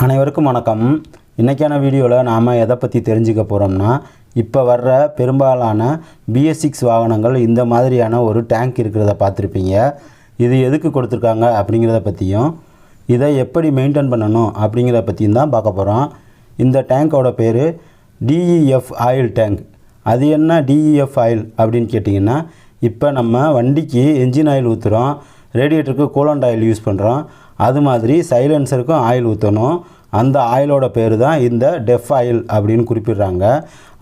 அனைவருக்கும் வணக்கம். இன்றைக்கான வீடியோவில் நாம் எதை பற்றி தெரிஞ்சுக்க போகிறோம்னா, இப்போ வர்ற பெரும்பாலான BS6 வாகனங்கள் இந்த மாதிரியான ஒரு டேங்க் இருக்கிறத பார்த்துருப்பீங்க. இது எதுக்கு கொடுத்துருக்காங்க அப்படிங்கிறத பற்றியும், இதை எப்படி மெயின்டைன் பண்ணணும் அப்படிங்கிறத பற்றியும் தான் பார்க்க போகிறோம். இந்த டேங்கோட பேர் DEF ஆயில் டேங்க். அது என்ன DEF ஆயில் அப்படின்னு கேட்டிங்கன்னா, இப்போ நம்ம வண்டிக்கு என்ஜின் ஆயில் ஊற்றுறோம், ரேடியேட்டருக்கு கூலண்ட் ஆயில் யூஸ் பண்ணுறோம். அது மாதிரி சைலன்சருக்கும் ஆயில் ஊற்றணும். அந்த ஆயிலோட பேர் தான் இந்த டெஃப் ஆயில் அப்படின்னு குறிப்பிடுறாங்க.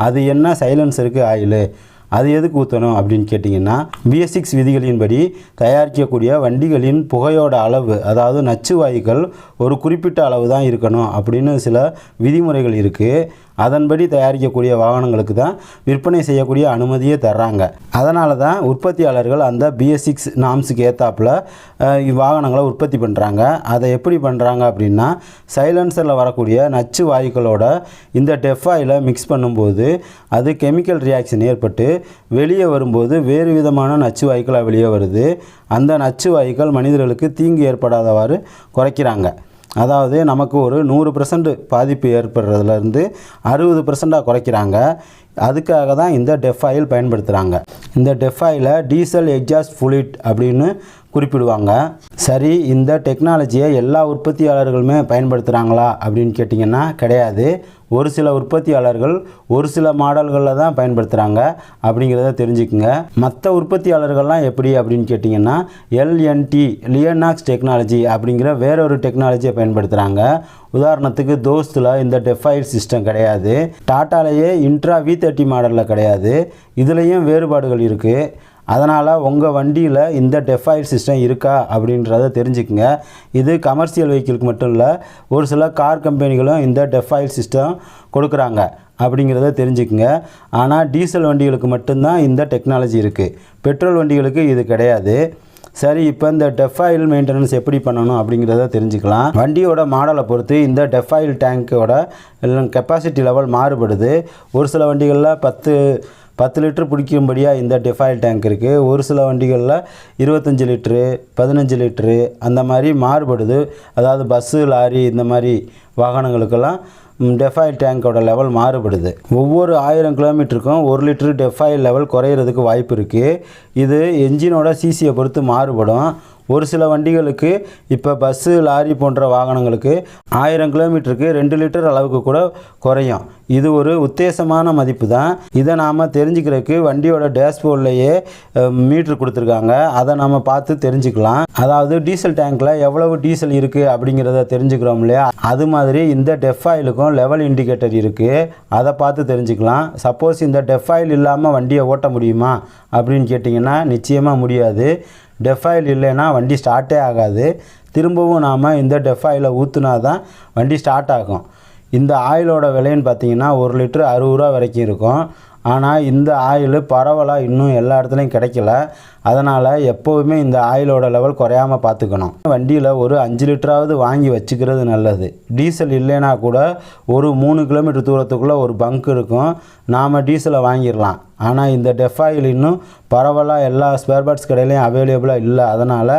அது என்ன சைலன்சருக்கு ஆயில், அது எதுக்கு ஊற்றணும் அப்படின்னு கேட்டிங்கன்னா, BS6 விதிகளின்படி தயாரிக்கக்கூடிய வண்டிகளின் புகையோட அளவு, அதாவது நச்சு வாயுக்கள் ஒரு குறிப்பிட்ட அளவு தான் இருக்கணும் அப்படின்னு சில விதிமுறைகள் இருக்குது. அதன்படி தயாரிக்கக்கூடிய வாகனங்களுக்கு தான் விற்பனை செய்யக்கூடிய அனுமதியே தர்றாங்க. அதனால தான் உற்பத்தியாளர்கள் அந்த BS6 நாம்ஸுக்கு ஏற்றாப்பில் வாகனங்களை உற்பத்தி பண்ணுறாங்க. அதை எப்படி பண்ணுறாங்க அப்படின்னா, சைலன்சரில் வரக்கூடிய நச்சு வாயுக்களோட இந்த டெஃப் ஆயிலை மிக்ஸ் பண்ணும்போது அது கெமிக்கல் ரியாக்ஷன் ஏற்பட்டு வெளியே வரும்போது வேறு விதமான நச்சு வாயுக்களாக வெளியே வருது. அந்த நச்சு வாயுக்கள் மனிதர்களுக்கு தீங்கு ஏற்படாதவாறு குறைக்கிறாங்க. அதாவது நமக்கு ஒரு 100% பாதிப்பு ஏற்படுறதுலேருந்து 60% குறைக்கிறாங்க. அதுக்காக தான் இந்த டெஃப் ஆயில் பயன்படுத்துகிறாங்க. இந்த டெஃப் ஆயிலை டீசல் எக்ஸாஸ்ட் ஃப்ளூயிட் அப்படின்னு குறிப்பிடுவாங்க. சரி, இந்த டெக்னாலஜியை எல்லா உற்பத்தியாளர்களுமே பயன்படுத்துகிறாங்களா அப்படின்னு கேட்டிங்கன்னா கிடையாது. ஒரு சில உற்பத்தியாளர்கள் ஒரு சில மாடல்களில் தான் பயன்படுத்துகிறாங்க அப்படிங்கிறத தெரிஞ்சுக்குங்க. மற்ற உற்பத்தியாளர்கள்லாம் எப்படி அப்படின்னு கேட்டிங்கன்னா, LNT லியனாக்ஸ் டெக்னாலஜி அப்படிங்கிற வேறொரு டெக்னாலஜியை பயன்படுத்துகிறாங்க. உதாரணத்துக்கு தோஸ்தில் இந்த டெஃப் ஆயில் சிஸ்டம் கிடையாது. டாட்டாலேயே இன்ட்ரா V30 மாடலில் கிடையாது. இதுலேயும் வேறுபாடுகள் இருக்குது. அதனால் உங்கள் வண்டியில் இந்த டெஃப் ஆயில் சிஸ்டம் இருக்கா அப்படின்றத தெரிஞ்சுக்குங்க. இது கமர்ஷியல் வெஹிக்கிளுக்கு மட்டும் இல்லை, ஒரு சில கார் கம்பெனிகளும் இந்த டெஃப் ஆயில் சிஸ்டம் கொடுக்குறாங்க அப்படிங்கிறத தெரிஞ்சுக்குங்க. ஆனால் டீசல் வண்டிகளுக்கு மட்டும்தான் இந்த டெக்னாலஜி இருக்குது. பெட்ரோல் வண்டிகளுக்கு இது கிடையாது. சரி, இப்போ இந்த டெஃப் ஆயில் மெயின்டெனன்ஸ் எப்படி பண்ணணும் அப்படிங்கிறத தெரிஞ்சுக்கலாம். வண்டியோட மாடலை பொறுத்து இந்த டெஃப் ஆயில் டேங்க்கோட கெப்பாசிட்டி லெவல் மாறுபடுது. ஒரு சில வண்டிகளில் 10 லிட்டர் பிடிக்கும்படியாக இந்த டெஃப் ஆயில் டேங்க் இருக்குது. ஒரு சில வண்டிகளில் 25 லிட்ரு 15 லிட்ரு அந்த மாதிரி மாறுபடுது. அதாவது பஸ்ஸு, லாரி இந்த மாதிரி வாகனங்களுக்கெல்லாம் டெஃப் ஆயில் டேங்கோட லெவல் மாறுபடுது. ஒவ்வொரு 1000 கிலோமீட்டருக்கும் 1 லிட்டரு டெஃப் ஆயில் லெவல் குறையிறதுக்கு வாய்ப்பு இருக்குது. இது என்ஜினோட சிசியை பொறுத்து மாறுபடும். ஒரு சில வண்டிகளுக்கு, இப்போ பஸ்ஸு, லாரி போன்ற வாகனங்களுக்கு 1000 கிலோமீட்டருக்கு 2 லிட்டர் அளவுக்கு கூட குறையும். இது ஒரு உத்தேசமான மதிப்பு தான். இதை நாம் தெரிஞ்சுக்கிறதுக்கு வண்டியோட டேஷ்போர்ட்லேயே மீட்ரு கொடுத்துருக்காங்க. அதை நம்ம பார்த்து தெரிஞ்சுக்கலாம். அதாவது டீசல் டேங்க்கில் எவ்வளவு டீசல் இருக்குது அப்படிங்கிறத தெரிஞ்சுக்கிறோம் இல்லையா, அது மாதிரி இந்த டெஃப் ஆயிலுக்கும் லெவல் இண்டிகேட்டர் இருக்குது. அதை பார்த்து தெரிஞ்சுக்கலாம். சப்போஸ் இந்த டெஃப் ஆயில் இல்லாமல் வண்டியை ஓட்ட முடியுமா அப்படின்னு கேட்டிங்கன்னா நிச்சயமாக முடியாது. டெஃப் ஆயில் இல்லைன்னா வண்டி ஸ்டார்ட்டே ஆகாது. திரும்பவும் நாம் இந்த டெஃப் ஆயிலை ஊற்றுனா தான் வண்டி ஸ்டார்ட் ஆகும். இந்த ஆயிலோட விலைன்னு பார்த்தீங்கன்னா 1 லிட்டரு 60 ரூபா வரைக்கும் இருக்கும். ஆனால் இந்த ஆயில் பரவலாக இன்னும் எல்லா இடத்துலையும் கிடைக்கல. அதனால் எப்போவுமே இந்த ஆயிலோட லெவல் குறையாமல் பார்த்துக்கணும். வண்டியில் ஒரு 5 லிட்டராவது வாங்கி வச்சுக்கிறது நல்லது. டீசல் இல்லைன்னா கூட ஒரு 3 கிலோமீட்டர் தூரத்துக்குள்ளே ஒரு பங்க் இருக்கும், நாம் டீசலை வாங்கிடலாம். ஆனால் இந்த டெஃப் ஆயில் இன்னும் பரவலாக எல்லா ஸ்பேர் பார்ட்ஸ் கடையிலையும் அவைலபிளாக இல்லை. அதனால்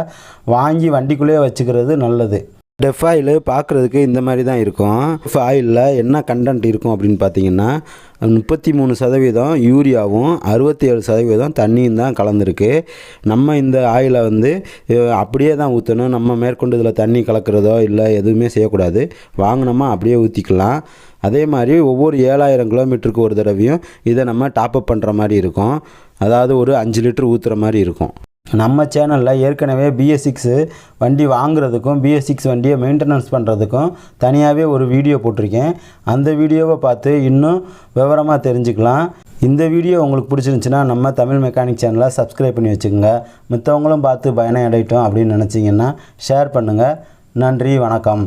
வாங்கி வண்டிக்குள்ளேயே வச்சுக்கிறது நல்லது. டெஃப் ஆயில் பார்க்குறதுக்கு இந்த மாதிரி தான் இருக்கும். டெஃப் ஆயிலில் என்ன கண்டென்ட் இருக்கும் அப்படின்னு பார்த்தீங்கன்னா, 33% யூரியாவும் 67% தண்ணியும் தான் கலந்துருக்கு. நம்ம இந்த ஆயிலை அப்படியே தான் ஊற்றணும். நம்ம மேற்கொண்டு இதில் தண்ணி கலக்கிறதோ இல்லை எதுவுமே செய்யக்கூடாது. வாங்கினோமா அப்படியே ஊற்றிக்கலாம். அதே மாதிரி ஒவ்வொரு 7000 கிலோமீட்டருக்கு ஒரு தடவையும் இதை நம்ம டாப்அப் பண்ணுற மாதிரி இருக்கும். அதாவது ஒரு 5 லிட்டர் ஊற்றுற மாதிரி இருக்கும். நம்ம சேனலில் ஏற்கனவே BS6 வண்டி வாங்குறதுக்கும் BS6 வண்டியை மெயின்டெனன்ஸ் பண்ணுறதுக்கும் தனியாகவே ஒரு வீடியோ போட்டிருக்கேன். அந்த வீடியோவை பார்த்து இன்னும் விவரமாக தெரிஞ்சுக்கலாம். இந்த வீடியோ உங்களுக்கு பிடிச்சிருந்துச்சின்னா நம்ம தமிழ் மெக்கானிக் சேனலை சப்ஸ்கிரைப் பண்ணி வச்சுக்கோங்க. மற்றவங்களும் பார்த்து பயணம் அடையட்டும் அப்படின்னு நினச்சிங்கன்னா ஷேர் பண்ணுங்கள். நன்றி, வணக்கம்.